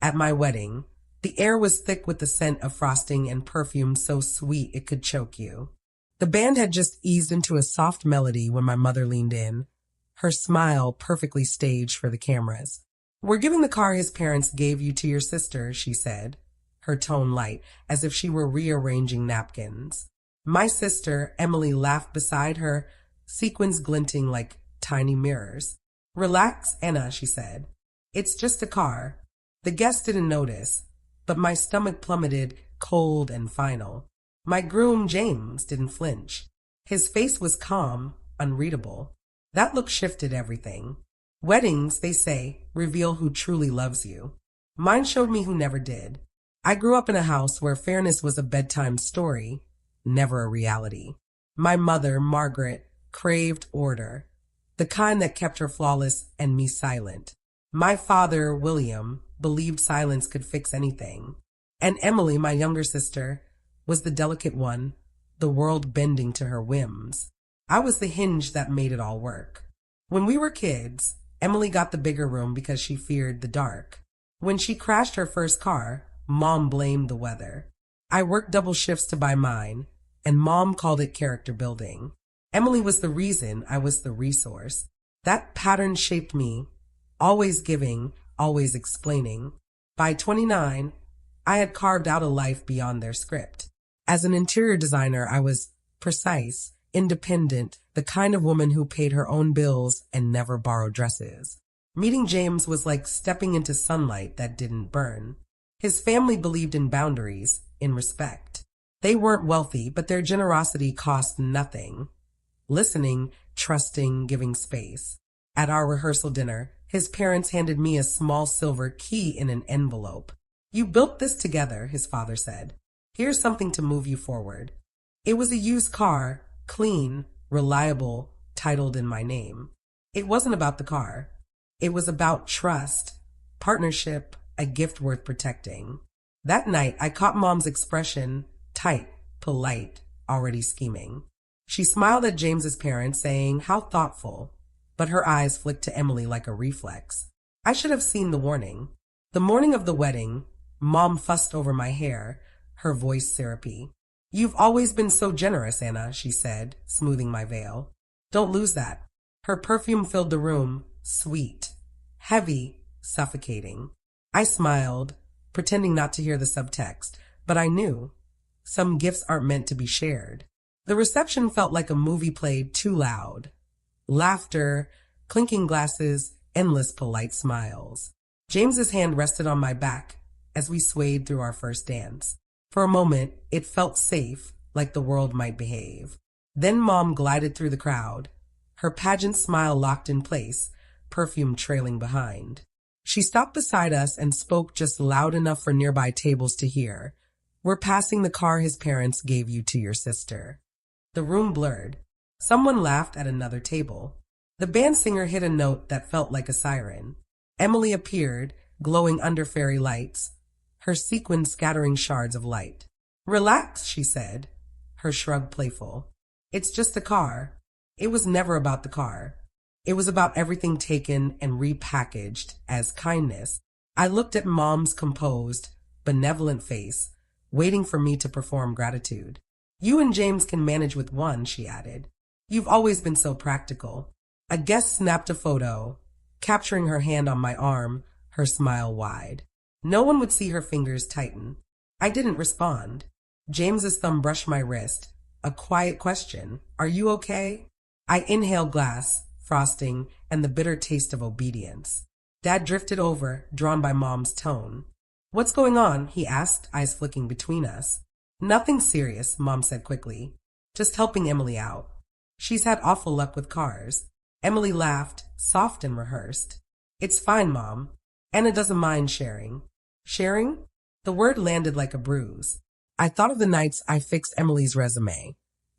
At my wedding, the air was thick with the scent of frosting and perfume so sweet it could choke you. The band had just eased into a soft melody when my mother leaned in, her smile perfectly staged for the cameras. "We're giving the car his parents gave you to your sister," she said, her tone light, as if she were rearranging napkins. My sister, Emily, laughed beside her, sequins glinting like tiny mirrors. "Relax, Anna," she said. "It's just a car." The guests didn't notice, but my stomach plummeted, cold and final. My groom, James, didn't flinch. His face was calm, unreadable. That look shifted everything. Weddings, they say, reveal who truly loves you. Mine showed me who never did. I grew up in a house where fairness was a bedtime story, never a reality. My mother, Margaret, craved order, the kind that kept her flawless and me silent. My father, William, believed silence could fix anything. And Emily, my younger sister, was the delicate one, the world bending to her whims. I was the hinge that made it all work. When we were kids, Emily got the bigger room because she feared the dark. When she crashed her first car, Mom blamed the weather. I worked double shifts to buy mine, and Mom called it character building. Emily was the reason, I was the resource. That pattern shaped me, always giving, always explaining. By 29, I had carved out a life beyond their script. As an interior designer, I was precise, independent, the kind of woman who paid her own bills and never borrowed dresses. Meeting James was like stepping into sunlight that didn't burn. His family believed in boundaries, in respect. They weren't wealthy, but their generosity cost nothing. Listening, trusting, giving space. At our rehearsal dinner, his parents handed me a small silver key in an envelope. "You built this together," his father said. "Here's something to move you forward." It was a used car, clean, reliable, titled in my name. It wasn't about the car. It was about trust, partnership, a gift worth protecting. That night, I caught Mom's expression, tight, polite, already scheming. She smiled at James's parents, saying, "How thoughtful," but her eyes flicked to Emily like a reflex. I should have seen the warning. The morning of the wedding, Mom fussed over my hair, her voice syrupy. "You've always been so generous, Anna," she said, smoothing my veil. "Don't lose that." Her perfume filled the room, sweet, heavy, suffocating. I smiled, pretending not to hear the subtext, but I knew. Some gifts aren't meant to be shared. The reception felt like a movie played too loud. Laughter, clinking glasses, endless polite smiles. James's hand rested on my back as we swayed through our first dance. For a moment, it felt safe, like the world might behave. Then Mom glided through the crowd, her pageant smile locked in place, perfume trailing behind. She stopped beside us and spoke just loud enough for nearby tables to hear. "We're passing the car his parents gave you to your sister." The room blurred. Someone laughed at another table. The band singer hit a note that felt like a siren. Emily appeared, glowing under fairy lights, her sequin scattering shards of light. "Relax," she said, her shrug playful. "It's just a car." It was never about the car. It was about everything taken and repackaged as kindness. I looked at Mom's composed, benevolent face, waiting for me to perform gratitude. "You and James can manage with one," she added. "You've always been so practical." A guest snapped a photo, capturing her hand on my arm, her smile wide. No one would see her fingers tighten. I didn't respond. James's thumb brushed my wrist. A quiet question. "Are you okay?" I inhaled glass, frosting, and the bitter taste of obedience. Dad drifted over, drawn by Mom's tone. "What's going on?" he asked, eyes flicking between us. "Nothing serious," Mom said quickly. "Just helping Emily out. She's had awful luck with cars." Emily laughed, soft and rehearsed. "It's fine, Mom. Anna doesn't mind sharing." Sharing? The word landed like a bruise. I thought of the nights I fixed Emily's resume,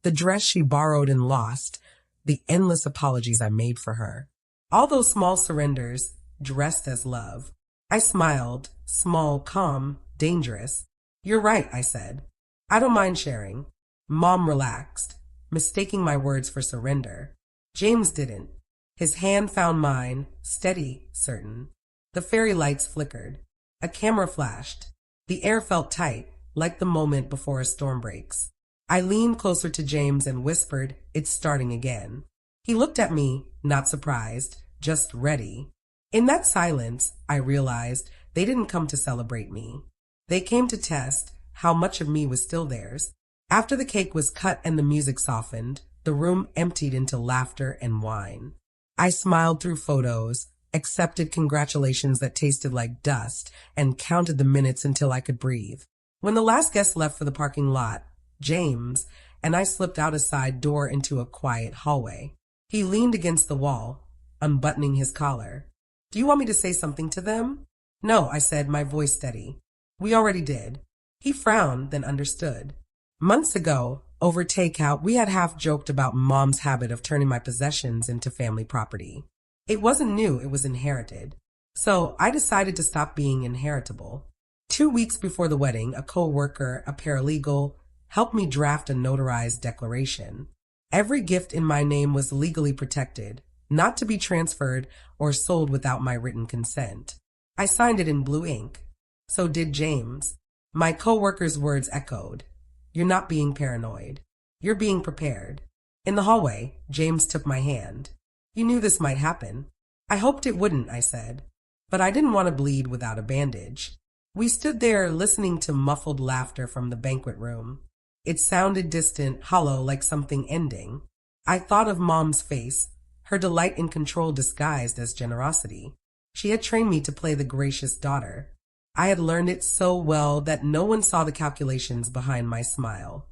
the dress she borrowed and lost, the endless apologies I made for her. All those small surrenders, dressed as love. I smiled, small, calm, dangerous. "You're right," I said. "I don't mind sharing." Mom relaxed, mistaking my words for surrender. James didn't. His hand found mine, steady, certain. The fairy lights flickered. A camera flashed. The air felt tight, like the moment before a storm breaks. I leaned closer to James and whispered, "It's starting again." He looked at me, not surprised, just ready. In that silence, I realized they didn't come to celebrate me. They came to test how much of me was still theirs. After the cake was cut and the music softened, the room emptied into laughter and wine. I smiled through photos, accepted congratulations that tasted like dust, and counted the minutes until I could breathe. When the last guest left for the parking lot, James and I slipped out a side door into a quiet hallway. He leaned against the wall, unbuttoning his collar. "Do you want me to say something to them?" "No," I said, my voice steady. "We already did." He frowned, then understood. Months ago, over takeout, we had half joked about Mom's habit of turning my possessions into family property. It wasn't new, it was inherited. So I decided to stop being inheritable. 2 weeks before the wedding, a co-worker, a paralegal, helped me draft a notarized declaration. Every gift in my name was legally protected, not to be transferred or sold without my written consent. I signed it in blue ink. So did James. My co-worker's words echoed. "You're not being paranoid. You're being prepared." In the hallway, James took my hand. "You knew this might happen." "I hoped it wouldn't," I said. But I didn't want to bleed without a bandage. We stood there listening to muffled laughter from the banquet room. It sounded distant, hollow, like something ending. I thought of Mom's face, her delight in control disguised as generosity. She had trained me to play the gracious daughter. I had learned it so well that no one saw the calculations behind my smile.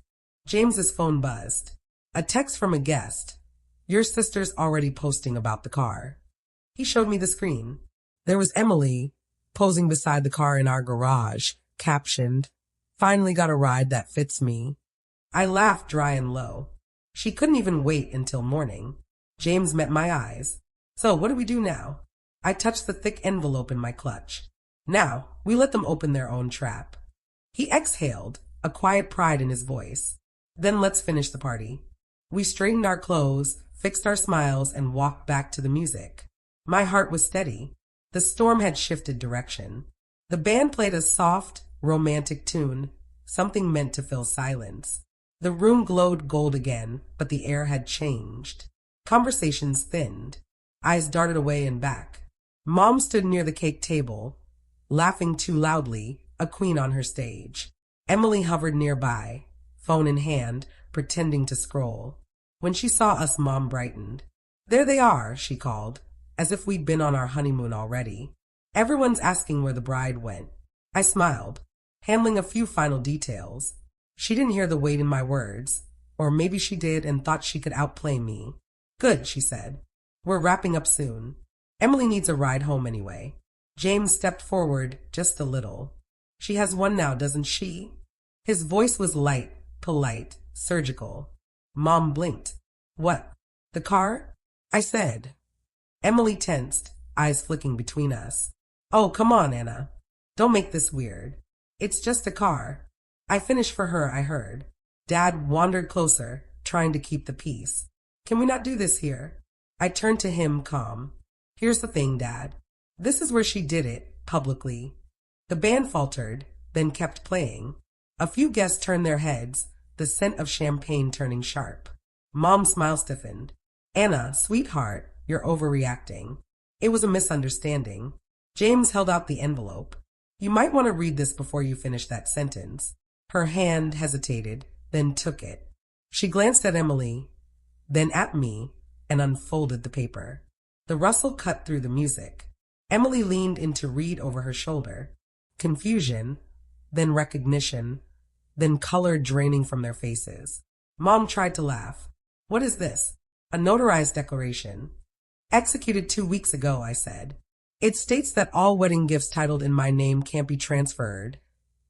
James's phone buzzed. A text from a guest. "Your sister's already posting about the car." He showed me the screen. There was Emily, posing beside the car in our garage, captioned, "Finally got a ride that fits me." I laughed dry and low. She couldn't even wait until morning. James met my eyes. "So what do we do now?" I touched the thick envelope in my clutch. "Now, we let them open their own trap." He exhaled, a quiet pride in his voice. "Then let's finish the party." We straightened our clothes, fixed our smiles, and walked back to the music. My heart was steady. The storm had shifted direction. The band played a soft, romantic tune, something meant to fill silence. The room glowed gold again, but the air had changed. Conversations thinned. Eyes darted away and back. Mom stood near the cake table, laughing too loudly, a queen on her stage. Emily hovered nearby, phone in hand, pretending to scroll. When she saw us, Mom brightened. "There they are," she called, as if we'd been on our honeymoon already. "Everyone's asking where the bride went." I smiled, handling a few final details. She didn't hear the weight in my words, or maybe she did and thought she could outplay me. "Good," she said. "We're wrapping up soon. Emily needs a ride home anyway." James stepped forward just a little. "She has one now, doesn't she?" His voice was light, polite, surgical. Mom blinked. "What? The car?" I said. Emily tensed, eyes flicking between us. "Oh, come on, Anna. Don't make this weird. It's just a car." I finished for her, I heard. Dad wandered closer, trying to keep the peace. "Can we not do this here?" I turned to him, calm. "Here's the thing, Dad. This is where she did it, publicly." The band faltered, then kept playing. A few guests turned their heads, the scent of champagne turning sharp. Mom's smile stiffened. "Anna, sweetheart, you're overreacting. It was a misunderstanding." James held out the envelope. "You might want to read this before you finish that sentence." Her hand hesitated, then took it. She glanced at Emily, then at me, and unfolded the paper. The rustle cut through the music. Emily leaned in to read over her shoulder. Confusion, then recognition, then color draining from their faces. Mom tried to laugh. "What is this?" "A notarized declaration." "Executed 2 weeks ago," I said. "It states that all wedding gifts titled in my name can't be transferred,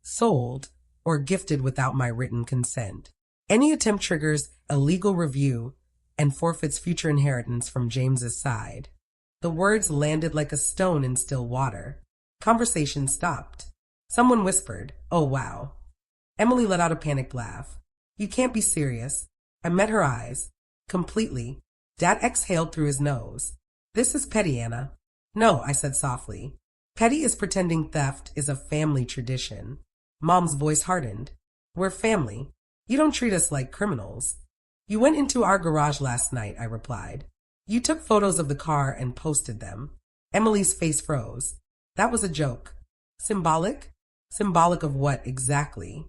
sold, or gifted without my written consent. Any attempt triggers a legal review and forfeits future inheritance from James's side." The words landed like a stone in still water. Conversation stopped. Someone whispered, "Oh, wow." Emily let out a panicked laugh. "You can't be serious." I met her eyes. Completely. Dad exhaled through his nose. "This is petty, Anna." "No," I said softly. Petty is pretending theft is a family tradition. Mom's voice hardened. We're family. You don't treat us like criminals. You went into our garage last night, I replied. You took photos of the car and posted them. Emily's face froze. That was a joke. Symbolic? Symbolic of what exactly?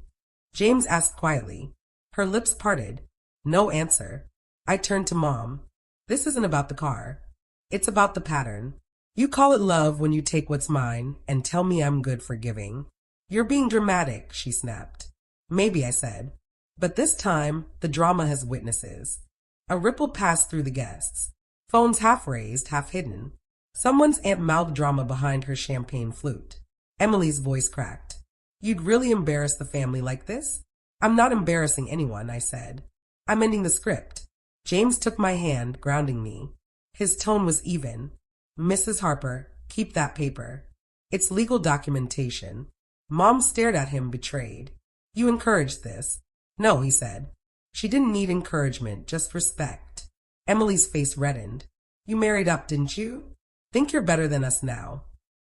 James asked quietly. Her lips parted. No answer. I turned to Mom. This isn't about the car. It's about the pattern. You call it love when you take what's mine and tell me I'm good for giving. You're being dramatic, she snapped. Maybe, I said. But this time, the drama has witnesses. A ripple passed through the guests. Phones half raised, half hidden. Someone's aunt-mouthed drama behind her champagne flute. Emily's voice cracked. You'd really embarrass the family like this? I'm not embarrassing anyone, I said. I'm ending the script. James took my hand, grounding me. His tone was even. Mrs. Harper, keep that paper. It's legal documentation. Mom stared at him, betrayed. You encouraged this. No, he said. She didn't need encouragement, just respect. Emily's face reddened. You married up, didn't you? Think you're better than us now.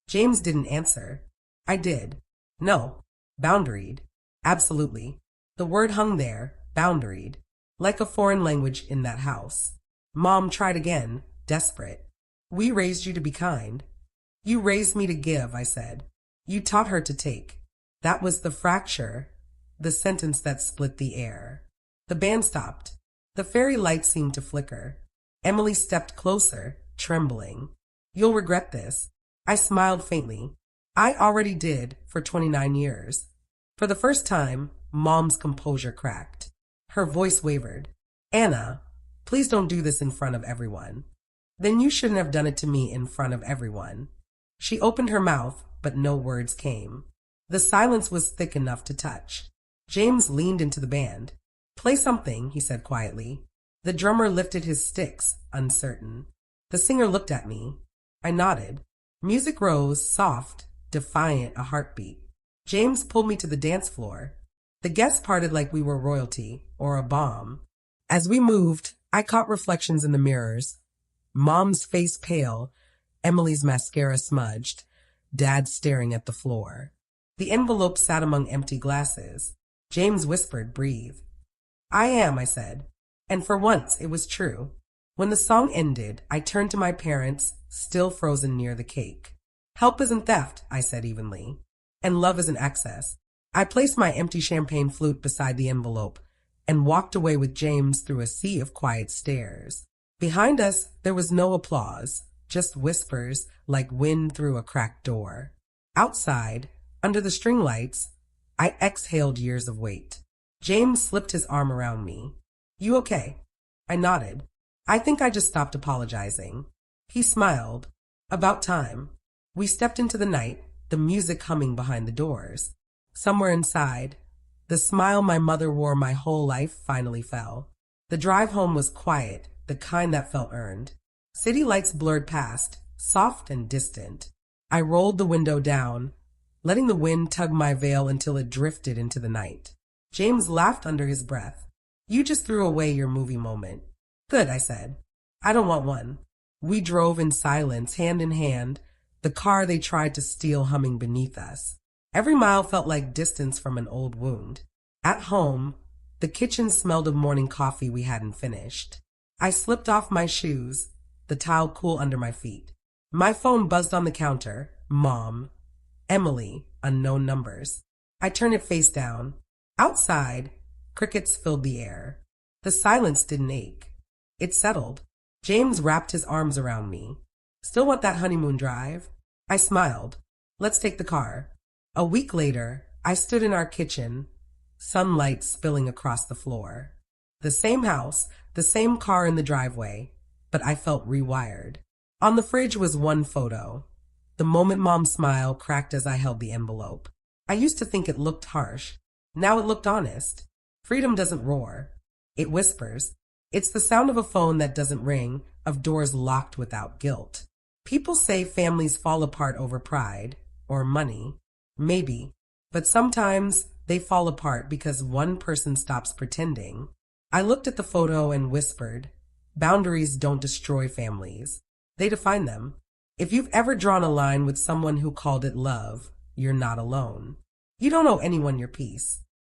James didn't answer. I did. No. Boundaried. Absolutely. The word hung there, boundaried, like a foreign language in that house. Mom tried again, desperate. We raised you to be kind. You raised me to give, I said. You taught her to take. That was the fracture, the sentence that split the air. The band stopped. The fairy lights seemed to flicker. Emily stepped closer, trembling. You'll regret this. I smiled faintly. I already did for 29 years. For the first time, Mom's composure cracked. Her voice wavered. Anna, please don't do this in front of everyone. Then you shouldn't have done it to me in front of everyone. She opened her mouth, but no words came. The silence was thick enough to touch. James leaned into the band. Play something, he said quietly. The drummer lifted his sticks, uncertain. The singer looked at me. I nodded. Music rose, soft, defiant, a heartbeat. James pulled me to the dance floor. The guests parted like we were royalty, or a bomb. As we moved, I caught reflections in the mirrors. Mom's face pale, Emily's mascara smudged, Dad staring at the floor. The envelope sat among empty glasses. James whispered, breathe. I am, I said. And for once, it was true. When the song ended, I turned to my parents, still frozen near the cake. Help isn't theft, I said evenly. And love isn't access. I placed my empty champagne flute beside the envelope and walked away with James through a sea of quiet stares. Behind us, there was no applause, just whispers like wind through a cracked door. Outside, under the string lights, I exhaled years of weight. James slipped his arm around me. You okay? I nodded. I think I just stopped apologizing. He smiled. About time. We stepped into the night, the music humming behind the doors. Somewhere inside, the smile my mother wore my whole life finally fell. The drive home was quiet, the kind that felt earned. City lights blurred past, soft and distant. I rolled the window down, letting the wind tug my veil until it drifted into the night. James laughed under his breath. You just threw away your movie moment. Good, I said. I don't want one. We drove in silence, hand in hand, the car they tried to steal humming beneath us. Every mile felt like distance from an old wound. At home, the kitchen smelled of morning coffee we hadn't finished. I slipped off my shoes, the tile cool under my feet. My phone buzzed on the counter. Mom. Emily. Unknown numbers. I turned it face down. Outside, crickets filled the air. The silence didn't ache. It settled. James wrapped his arms around me. Still want that honeymoon drive? I smiled. Let's take the car. A week later, I stood in our kitchen, sunlight spilling across the floor. The same house, the same car in the driveway, but I felt rewired. On the fridge was one photo. The moment Mom's smile cracked as I held the envelope. I used to think it looked harsh. Now it looked honest. Freedom doesn't roar. It whispers. It's the sound of a phone that doesn't ring, of doors locked without guilt. People say families fall apart over pride or money. Maybe. But sometimes they fall apart because one person stops pretending. I looked at the photo and whispered, boundaries don't destroy families. They define them. If you've ever drawn a line with someone who called it love, you're not alone. You don't owe anyone your peace.